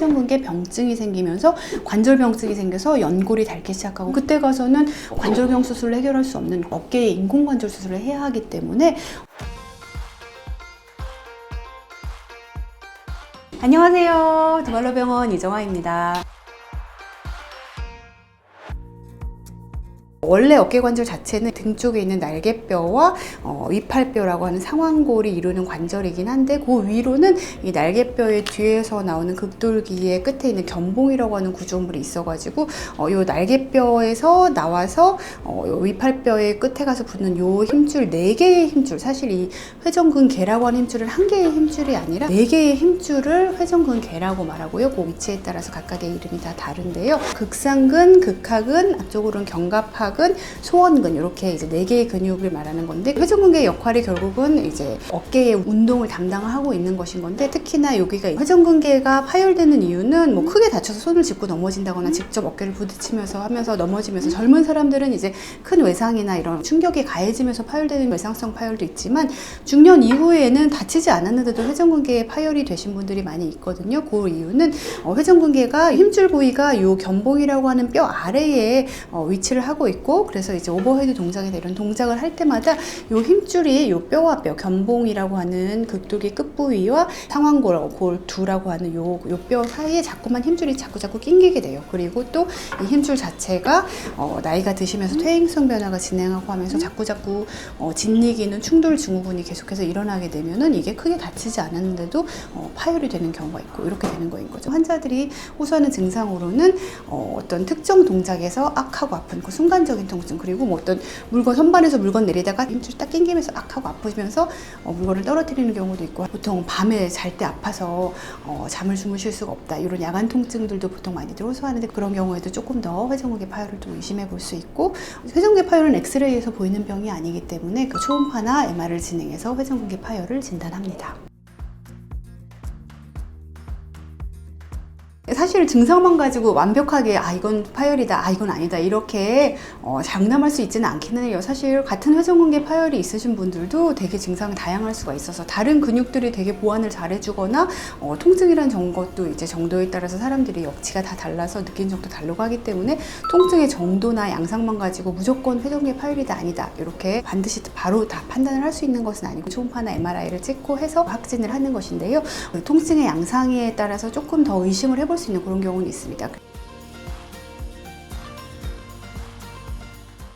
회전근개 병증이 생기면서 관절병증이 생겨서 연골이 닳기 시작하고, 그때 가서는 관절경 수술을 해결할 수 없는 어깨에 인공관절 수술을 해야 하기 때문에. 안녕하세요. 두발로병원 이정아입니다. 원래 어깨관절 자체는 등 쪽에 있는 날개뼈와 위팔뼈라고 하는 상완골이 이루는 관절이긴 한데, 그 위로는 이 날개뼈의 뒤에서 나오는 극돌기의 끝에 있는 견봉이라고 하는 구조물이 있어가지고 이 날개뼈에서 나와서 위팔뼈의 끝에 가서 붙는 요 힘줄, 4개의 힘줄, 사실 이 회전근개라고 하는 힘줄은 1개의 힘줄이 아니라 4개의 힘줄을 회전근개라고 말하고요. 그 위치에 따라서 각각의 이름이 다 다른데요. 극상근, 극하근, 앞쪽으로는 견갑하근, 소원근, 이렇게 이제 4개의 근육을 말하는 건데, 회전근개의 역할이 결국은 이제 어깨의 운동을 담당하고 있는 것인 건데, 특히나 여기가 회전근개가 파열되는 이유는 뭐 크게 다쳐서 손을 짚고 넘어진다거나 직접 어깨를 부딪히면서 하면서 넘어지면서, 젊은 사람들은 이제 큰 외상이나 이런 충격이 가해지면서 파열되는 외상성 파열도 있지만, 중년 이후에는 다치지 않았는데도 회전근개에 파열이 되신 분들이 많이 있거든요. 그 이유는 회전근개가 힘줄 부위가 요 견봉이라고 하는 뼈 아래에 위치를 하고 있고, 그래서 이제 오버헤드 동작이나 이런 동작을 할 때마다 요 힘줄이 요 뼈와 뼈, 견봉이라고 하는 극돌기 끝부위와 상완골, 골두라고 하는 요 뼈 사이에 자꾸만 힘줄이 자꾸 낑기게 돼요. 그리고 또 이 힘줄 자체가 나이가 드시면서 퇴행성 변화가 진행하고 하면서 자꾸 짓이기는 충돌 증후군이 계속해서 일어나게 되면은 이게 크게 다치지 않았는데도 파열이 되는 경우가 있고, 이렇게 되는 거인 거죠. 환자들이 호소하는 증상으로는 어떤 특정 동작에서 악하고 아픈 그 순간적인 통증, 그리고 뭐 어떤 물건, 선반에서 물건 내리다가 힘줄 딱 낑기면서 악하고 아프시면서 물건을 떨어뜨리는 경우도 있고, 보통 밤에 잘 때 아파서 잠을 주무실 수가 없다, 이런 야간 통증들도 보통 많이들 호소하는데, 그런 경우에도 조금 더 회전근개 파열을 좀 의심해 볼 수 있고, 회전근개 파열은 엑스레이에서 보이는 병이 아니기 때문에 그 초음파나 MR을 진행해서 회전근개 파열을 진단합니다. 사실 증상만 가지고 완벽하게 이건 파열이다, 이건 아니다, 이렇게 장담할 수 있지는 않기는 해요. 사실 같은 회전근개 파열이 있으신 분들도 되게 증상이 다양할 수가 있어서, 다른 근육들이 되게 보완을 잘 해주거나 통증이란 것도 이제 정도에 따라서 사람들이 역치가 다 달라서 느낀 정도 다르고 하기 때문에, 통증의 정도나 양상만 가지고 무조건 회전근개 파열이다, 아니다, 이렇게 반드시 바로 다 판단을 할 수 있는 것은 아니고, 초음파나 MRI를 찍고 해서 확진을 하는 것인데요. 통증의 양상에 따라서 조금 더 의심을 해볼 수 있는 그런 경우는 있습니다.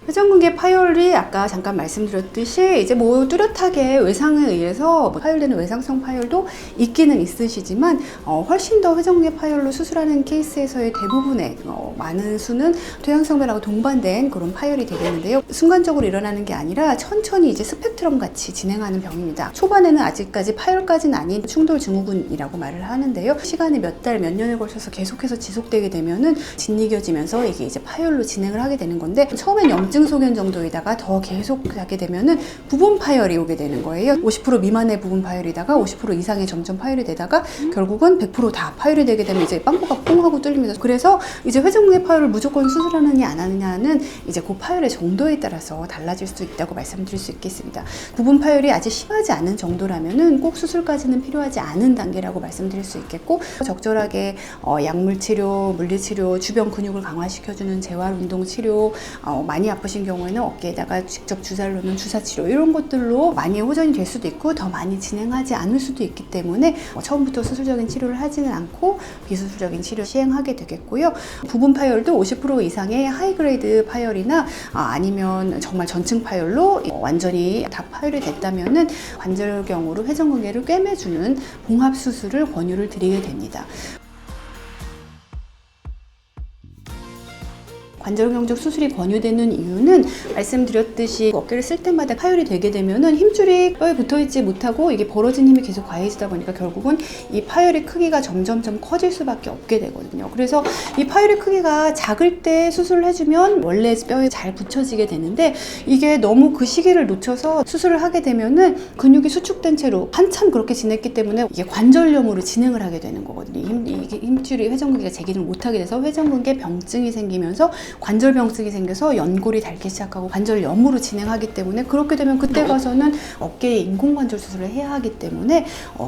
회전근개 파열이 아까 잠깐 말씀드렸듯이 이제 뭐 뚜렷하게 외상에 의해서 파열되는 외상성 파열도 있기는 있으시지만, 훨씬 더 회전근개 파열로 수술하는 케이스에서의 대부분의 많은 수는 퇴행성 변화하고 동반된 그런 파열이 되겠는데요. 순간적으로 일어나는 게 아니라 천천히 이제 스펙트럼 같이 진행하는 병입니다. 초반에는 아직까지 파열까지는 아닌 충돌 증후군이라고 말을 하는데요. 시간이 몇 달, 몇 년에 걸쳐서 계속해서 지속되게 되면은 짓이겨지면서 이게 이제 파열로 진행을 하게 되는 건데, 처음엔 염증 소견 정도에다가 더 계속 하게 되면은 부분 파열이 오게 되는 거예요. 50% 미만의 부분 파열이다가 50% 이상의 점점 파열이 되다가 결국은 100% 다 파열이 되게 되면 이제 빵꾸가 뽕 하고 뚫립니다. 그래서 이제 회전근개 파열을 무조건 수술하느냐 안 하느냐는 이제 그 파열의 정도에 따라서 달라질 수 있다고 말씀드릴 수 있겠습니다. 부분 파열이 아직 심하지 않은 정도라면은 꼭 수술까지는 필요하지 않은 단계라고 말씀드릴 수 있겠고, 적절하게 약물 치료, 물리 치료, 주변 근육을 강화시켜주는 재활 운동 치료, 많이 아프신 경우에는 어깨에다가 직접 주사를 놓는 주사 치료, 이런 것들로 많이 호전이 될 수도 있고, 더 많이 진행하지 않을 수도 있기 때문에 처음부터 수술적인 치료를 하지는 않고 비수술적인 치료 시행하게 되겠고요. 부분 파열도 50% 이상의 하이그레이드 파열이나 아니면 정말 전층 파열로 완전히 다 파열이 됐다면은 관절경으로 회전근개를 꿰매주는 봉합 수술을 권유를 드리게 됩니다. 관절경적 수술이 권유되는 이유는 말씀드렸듯이 어깨를 쓸 때마다 파열이 되게 되면은 힘줄이 뼈에 붙어있지 못하고 이게 벌어진 힘이 계속 가해지다 보니까 결국은 이 파열의 크기가 점점점 커질 수밖에 없게 되거든요. 그래서 이 파열의 크기가 작을 때 수술을 해주면 원래 뼈에 잘 붙여지게 되는데, 이게 너무 그 시기를 놓쳐서 수술을 하게 되면은 근육이 수축된 채로 한참 그렇게 지냈기 때문에 이게 관절염으로 진행을 하게 되는 거거든요. 이게 힘줄이 회전근개가 제기를 못하게 돼서 회전근개 병증이 생기면서 관절병증이 생겨서 연골이 닳기 시작하고 관절염으로 진행하기 때문에 그렇게 되면 그때 가서는 어깨에 인공관절 수술을 해야 하기 때문에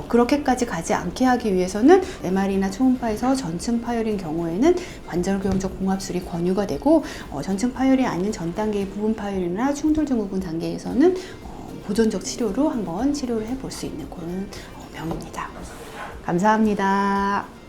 그렇게까지 가지 않게 하기 위해서는 MR이나 초음파에서 전층 파열인 경우에는 관절교정적 봉합술이 권유가 되고 전층 파열이 아닌 전 단계의 부분 파열이나 충돌증후군 단계에서는 보존적 치료로 한번 치료를 해볼 수 있는 그런 병입니다. 감사합니다.